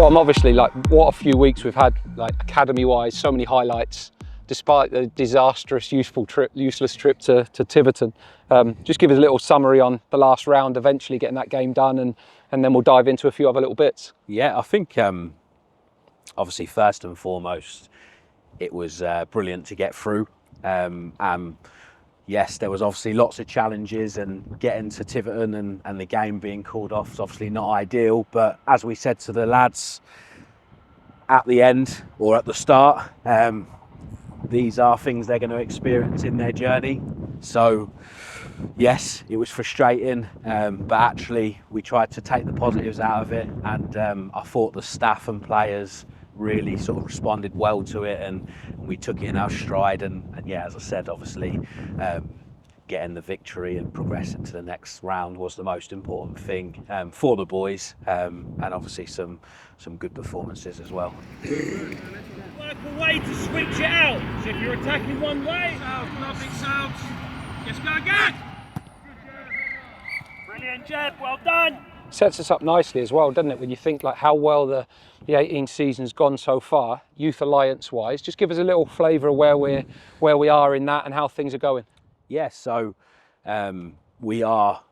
Dom, obviously, like, what a few weeks we've had, like, academy-wise, so many highlights, despite the disastrous, useless trip to Tiverton. Just give us a little summary on the last round, eventually getting that game done, and then we'll dive into a few other little bits. Yeah, I think, obviously, first and foremost, it was brilliant to get through. Yes, there was obviously lots of challenges, and getting to Tiverton and the game being called off is obviously not ideal. But as we said to the lads at the end or at the start, these are things they're going to experience in their journey. So yes, it was frustrating, but actually we tried to take the positives out of it, and I thought the staff and players really sort of responded well to it, and we took it in our stride, and yeah, as I said, obviously getting the victory and progressing to the next round was the most important thing for the boys, and obviously some good performances as well. Work a way to switch it out. So if you're attacking one way, nothing sounds. Just go again. Brilliant, Jeb. Well done. Sets us up nicely as well, doesn't it? When you think like how well the 18 season's gone so far, Youth Alliance wise. Just give us a little flavour of where we are in that and how things are going. Yes, so we are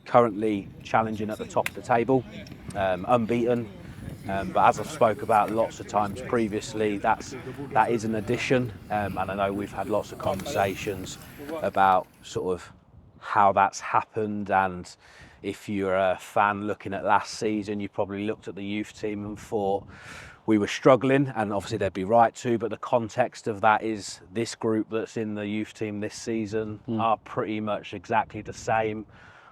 currently challenging at the top of the table, unbeaten. But as I've spoke about lots of times previously, that is an addition, and I know we've had lots of conversations about sort of how that's happened, and if you're a fan looking at last season, you probably looked at the youth team and thought we were struggling, and obviously they'd be right to, but the context of that is this group that's in the youth team this season are pretty much exactly the same.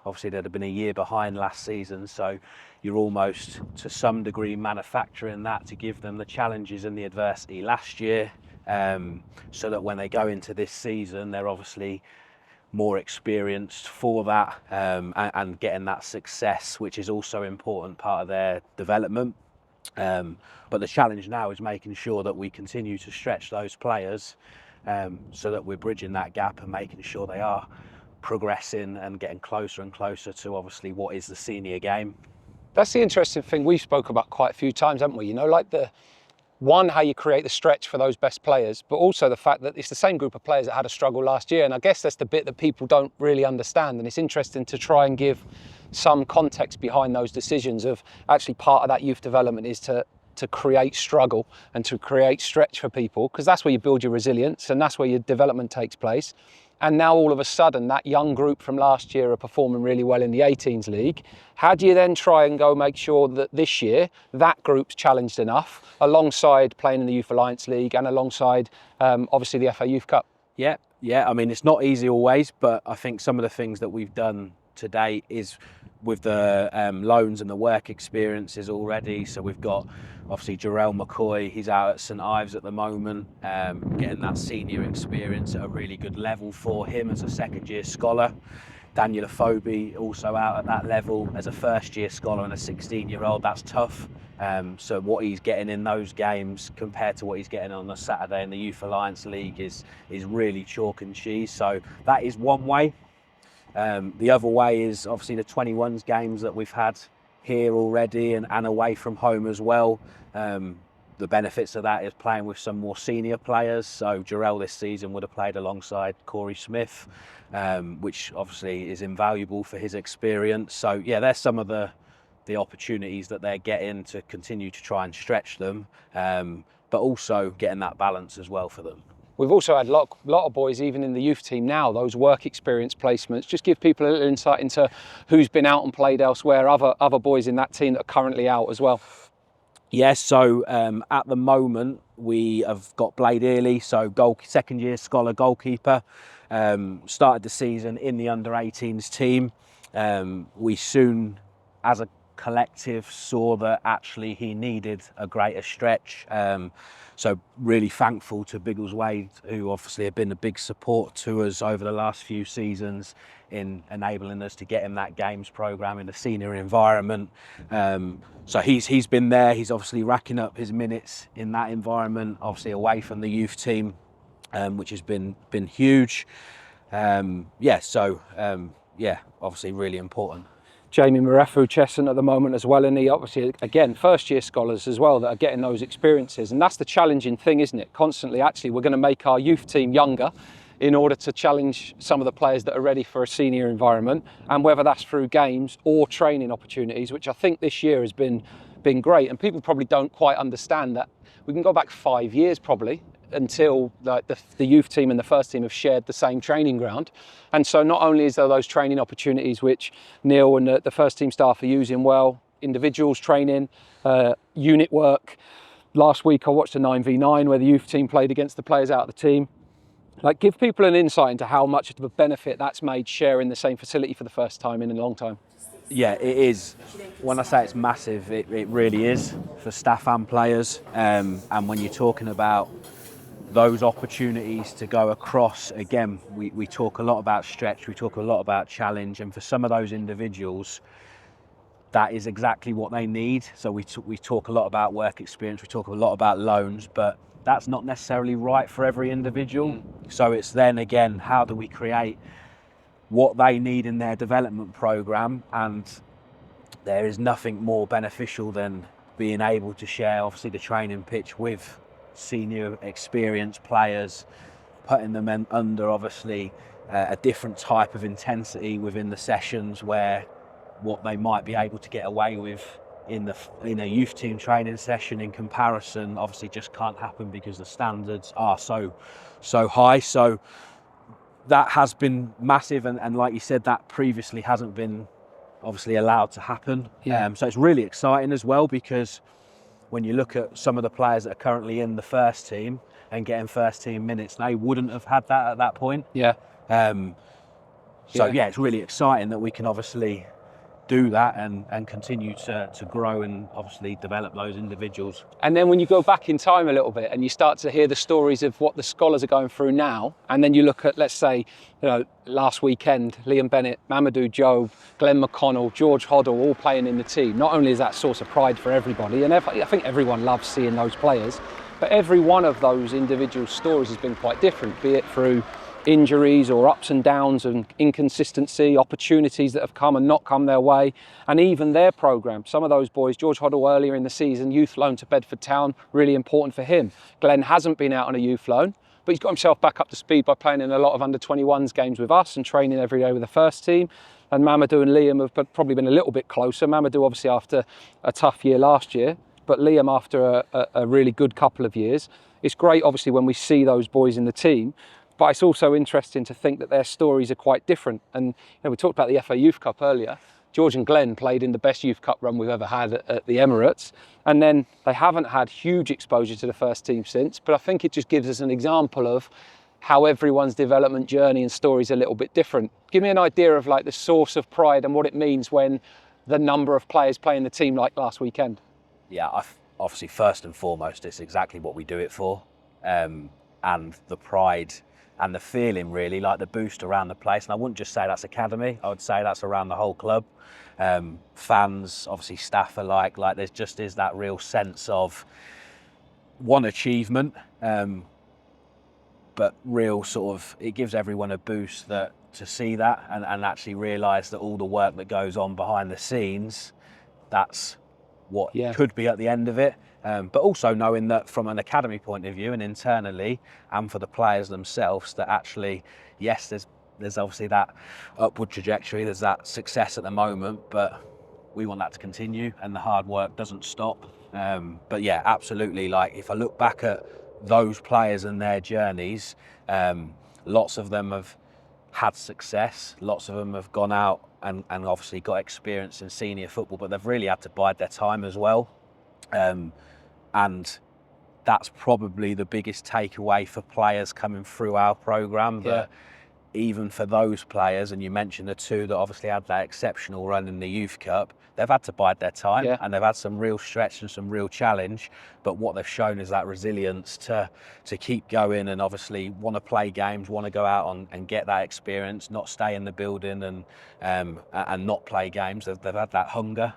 Obviously they'd have been a year behind last season, so you're almost to some degree manufacturing that to give them the challenges and the adversity last year, so that when they go into this season they're obviously more experienced for that, and getting that success, which is also an important part of their development. But the challenge now is making sure that we continue to stretch those players, so that we're bridging that gap and making sure they are progressing and getting closer and closer to obviously what is the senior game. That's the interesting thing we've spoke about quite a few times, haven't we? You know, like how you create the stretch for those best players, but also the fact that it's the same group of players that had a struggle last year. And I guess that's the bit that people don't really understand. And it's interesting to try and give some context behind those decisions of actually part of that youth development is to create struggle and to create stretch for people, because that's where you build your resilience and that's where your development takes place. And now all of a sudden that young group from last year are performing really well in the 18s league. How do you then try and go make sure that this year that group's challenged enough alongside playing in the Youth Alliance League and alongside obviously the FA Youth Cup? Yeah, I mean, it's not easy always, but I think some of the things that we've done today is with the loans and the work experiences already. So we've got obviously Jarrell McCoy, he's out at St Ives at the moment, getting that senior experience at a really good level for him as a second year scholar. Daniel Afobe also out at that level as a first year scholar and a 16-year-old, that's tough. So what he's getting in those games compared to what he's getting on a Saturday in the Youth Alliance League is really chalk and cheese. So that is one way. The other way is obviously the 21s games that we've had here already and away from home as well. The benefits of that is playing with some more senior players. So Jarrell this season would have played alongside Corey Smith, which obviously is invaluable for his experience. So yeah, there's some of the opportunities that they're getting to continue to try and stretch them, but also getting that balance as well for them. We've also had a lot of boys, even in the youth team now, those work experience placements. Just give people a little insight into who's been out and played elsewhere, other boys in that team that are currently out as well. Yes, so at the moment we have got Blade Early, so second year scholar goalkeeper, started the season in the under-18s team. We soon, as a collective, saw that actually he needed a greater stretch. So really thankful to Biggleswade, who obviously have been a big support to us over the last few seasons in enabling us to get him that games programme in the senior environment. So he's been there, he's obviously racking up his minutes in that environment, obviously away from the youth team, which has been huge. Obviously really important. Jamie Marefu Chesson at the moment as well, and he obviously, again, first-year scholars as well that are getting those experiences. And that's the challenging thing, isn't it? Constantly, actually, we're going to make our youth team younger in order to challenge some of the players that are ready for a senior environment, and whether that's through games or training opportunities, which I think this year has been great. And people probably don't quite understand that we can go back 5 years probably until like the youth team and the first team have shared the same training ground. And so not only is there those training opportunities which Neil and the first team staff are using well, individuals training, unit work. Last week I watched a 9v9 where the youth team played against the players out of the team. Like, give people an insight into how much of a benefit that's made sharing the same facility for the first time in a long time. Yeah, it is. When I say it's massive, it really is for staff and players. And when you're talking about those opportunities to go across, again, we talk a lot about stretch, we talk a lot about challenge, and for some of those individuals, that is exactly what they need. So we talk a lot about work experience, we talk a lot about loans, but that's not necessarily right for every individual. So it's then, again, how do we create what they need in their development program? And there is nothing more beneficial than being able to share, obviously, the training pitch with senior experienced players, putting them under, obviously, a different type of intensity within the sessions, where what they might be able to get away with in a youth team training session in comparison obviously just can't happen because the standards are so high. So that has been massive, and like you said, that previously hasn't been obviously allowed to happen. So it's really exciting as well, because when you look at some of the players that are currently in the first team and getting first team minutes, they wouldn't have had that at that point. So it's really exciting that we can obviously do that and continue to grow and obviously develop those individuals. And then when you go back in time a little bit and you start to hear the stories of what the scholars are going through now, and then you look at, let's say, last weekend, Liam Bennett, Mamadou Jobe, Glenn McConnell, George Hoddle all playing in the team. Not only is that a source of pride for everybody, and I think everyone loves seeing those players, but every one of those individual stories has been quite different, be it through injuries or ups and downs and inconsistency, opportunities that have come and not come their way, and even their programme. Some of those boys, George Hoddle earlier in the season, youth loan to Bedford Town, really important for him. Glenn hasn't been out on a youth loan, but he's got himself back up to speed by playing in a lot of under-21s games with us and training every day with the first team. And Mamadou and Liam have probably been a little bit closer. Mamadou obviously after a tough year last year, but Liam after a really good couple of years. It's great obviously when we see those boys in the team, but it's also interesting to think that their stories are quite different. And we talked about the FA Youth Cup earlier. George and Glenn played in the best Youth Cup run we've ever had at the Emirates. And then they haven't had huge exposure to the first team since, but I think it just gives us an example of how everyone's development journey and story is a little bit different. Give me an idea of like the source of pride and what it means when the number of players play in the team like last weekend. Yeah, obviously first and foremost, it's exactly what we do it for. And the pride and the feeling, really, like the boost around the place. And I wouldn't just say that's academy, I would say that's around the whole club. Fans, obviously staff alike, like there just is that real sense of one achievement, but real sort of, it gives everyone a boost that to see that and actually realise that all the work that goes on behind the scenes, that's what could be at the end of it. But also knowing that from an academy point of view and internally, and for the players themselves, that actually, yes, there's obviously that upward trajectory, there's that success at the moment, but we want that to continue and the hard work doesn't stop. But yeah, absolutely, like if I look back at those players and their journeys, lots of them have had success, lots of them have gone out and obviously got experience in senior football, but they've really had to bide their time as well. And that's probably the biggest takeaway for players coming through our programme, that even for those players, and you mentioned the two that obviously had that exceptional run in the Youth Cup, they've had to bide their time and they've had some real stretch and some real challenge, but what they've shown is that resilience to keep going and obviously want to play games, want to go out and get that experience, not stay in the building and not play games. They've had that hunger.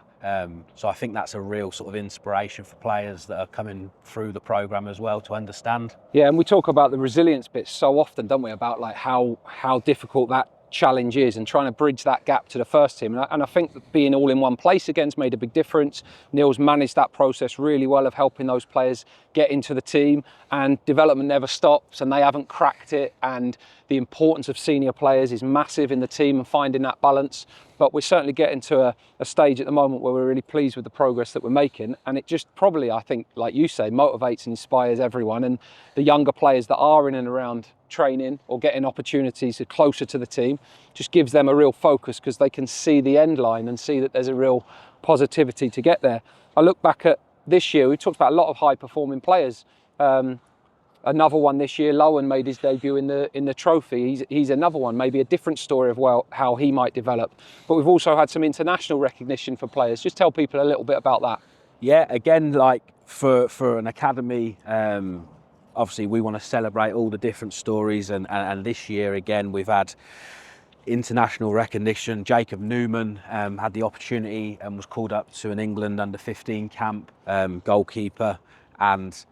So I think that's a real sort of inspiration for players that are coming through the programme as well to understand. Yeah, and we talk about the resilience bit so often, don't we, about like how difficult that challenge is and trying to bridge that gap to the first team. And I think that being all in one place again's made a big difference. Neil's managed that process really well of helping those players get into the team, and development never stops, and they haven't cracked it. And the importance of senior players is massive in the team and finding that balance. But we're certainly getting to a stage at the moment where we're really pleased with the progress that we're making. And it just probably, I think, like you say, motivates and inspires everyone. And the younger players that are in and around training or getting opportunities closer to the team just gives them a real focus, because they can see the end line and see that there's a real positivity to get there. I look back at this year, we talked about a lot of high performing players. Another one this year, Lowen made his debut in the trophy. He's another one, maybe a different story of how he might develop. But we've also had some international recognition for players. Just tell people a little bit about that. Yeah, again, like for an academy, obviously we want to celebrate all the different stories, and this year again we've had international recognition. Jacob Newman had the opportunity and was called up to an England under-15 camp, goalkeeper, and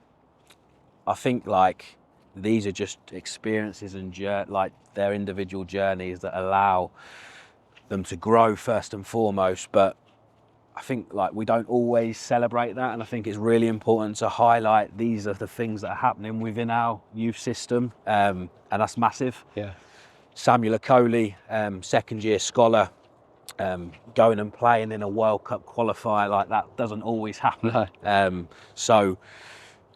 I think like these are just experiences and like their individual journeys that allow them to grow first and foremost. But I think like we don't always celebrate that, and I think it's really important to highlight these are the things that are happening within our youth system, and that's massive. Yeah. Samuel Okoli, second year scholar, going and playing in a World Cup qualifier, like that doesn't always happen. No. So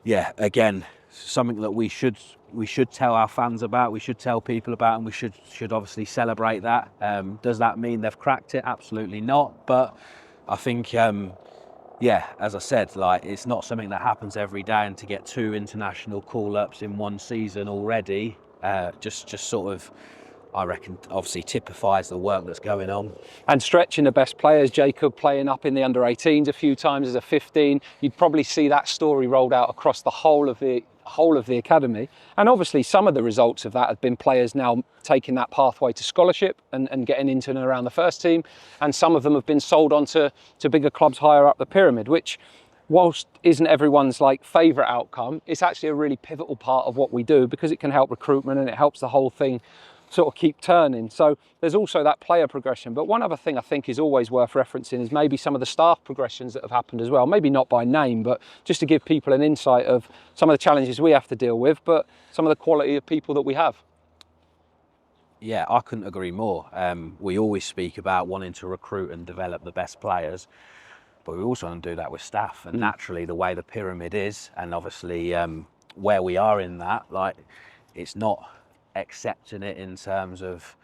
yeah, again, something that we should tell our fans about, we should tell people about, and we should obviously celebrate that. Does that mean they've cracked it? Absolutely not. But I think, yeah, as I said, like it's not something that happens every day, and to get 2 international call-ups in one season already, just sort of, I reckon, obviously typifies the work that's going on. And stretching the best players, Jacob playing up in the under-18s a few times as a 15, you'd probably see that story rolled out across the whole of the academy. And obviously some of the results of that have been players now taking that pathway to scholarship and getting into and around the first team. And some of them have been sold on to bigger clubs higher up the pyramid, which, whilst isn't everyone's like favourite outcome, it's actually a really pivotal part of what we do, because it can help recruitment and it helps the whole thing sort of keep turning. So there's also that player progression. But one other thing I think is always worth referencing is maybe some of the staff progressions that have happened as well. Maybe not by name, but just to give people an insight of some of the challenges we have to deal with, but some of the quality of people that we have. Yeah, I couldn't agree more. We always speak about wanting to recruit and develop the best players, but we also want to do that with staff. And naturally, the way the pyramid is, and obviously where we are in that, like it's not accepting it in terms of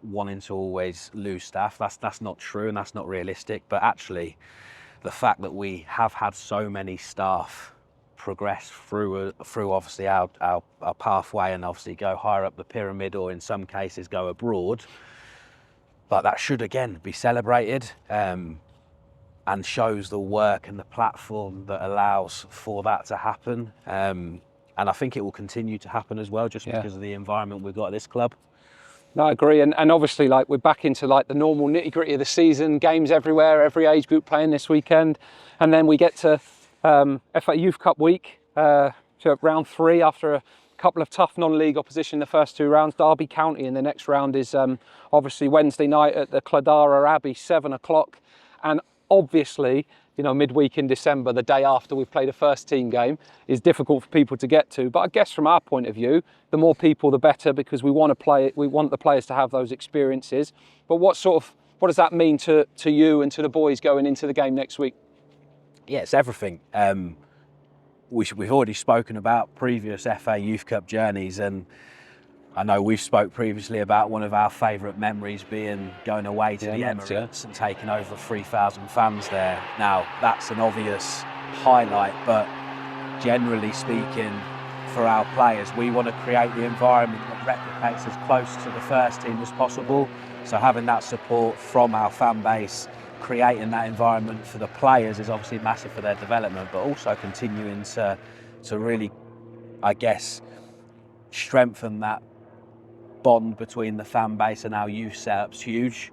wanting to always lose staff. That's not true, and that's not realistic. But actually, the fact that we have had so many staff progress through obviously our pathway, and obviously go higher up the pyramid, or in some cases go abroad, but that should again be celebrated, and shows the work and the platform that allows for that to happen. And I think it will continue to happen as well, just because of the environment we've got at this club. No, I agree. And obviously, like, we're back into like the normal nitty-gritty of the season, games everywhere, every age group playing this weekend. And then we get to FA Youth Cup week, so round 3 after a couple of tough non-league opposition in the first 2 rounds. Derby County in the next round is obviously Wednesday night at the Cladara Abbey, 7 o'clock. And obviously, you know, midweek in December, the day after we've played a first team game, is difficult for people to get to. But I guess from our point of view, the more people, the better, because we want to play it. We want the players to have those experiences. But what does that mean to you and to the boys going into the game next week? Yeah, it's everything. We've already spoken about previous FA Youth Cup journeys, and I know we've spoke previously about one of our favourite memories being going away to the Emirates and taking over 3,000 fans there. Now, that's an obvious highlight, but generally speaking, for our players, we want to create the environment that replicates as close to the first team as possible. So having that support from our fan base, creating that environment for the players is obviously massive for their development, but also continuing to really, I guess, strengthen that bond between the fan base and our youth setup's huge.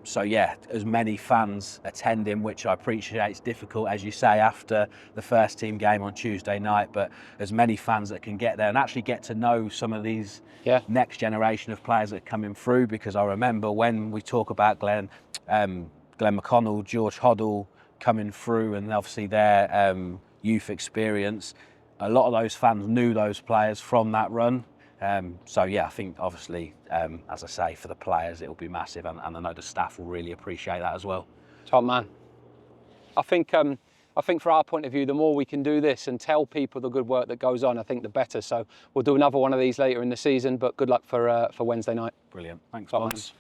So yeah, as many fans attending, which I appreciate. It's difficult, as you say, after the first team game on Tuesday night, but as many fans that can get there and actually get to know some of these next generation of players that are coming through. Because I remember when we talk about Glenn McConnell, George Hoddle coming through, and obviously their youth experience, a lot of those fans knew those players from that run. So yeah, I think obviously, as I say, for the players it'll be massive, and I know the staff will really appreciate that as well. Top man. I think from our point of view, the more we can do this and tell people the good work that goes on, I think the better. So we'll do another one of these later in the season, but good luck for Wednesday night. Brilliant. Thanks, Top man. boys.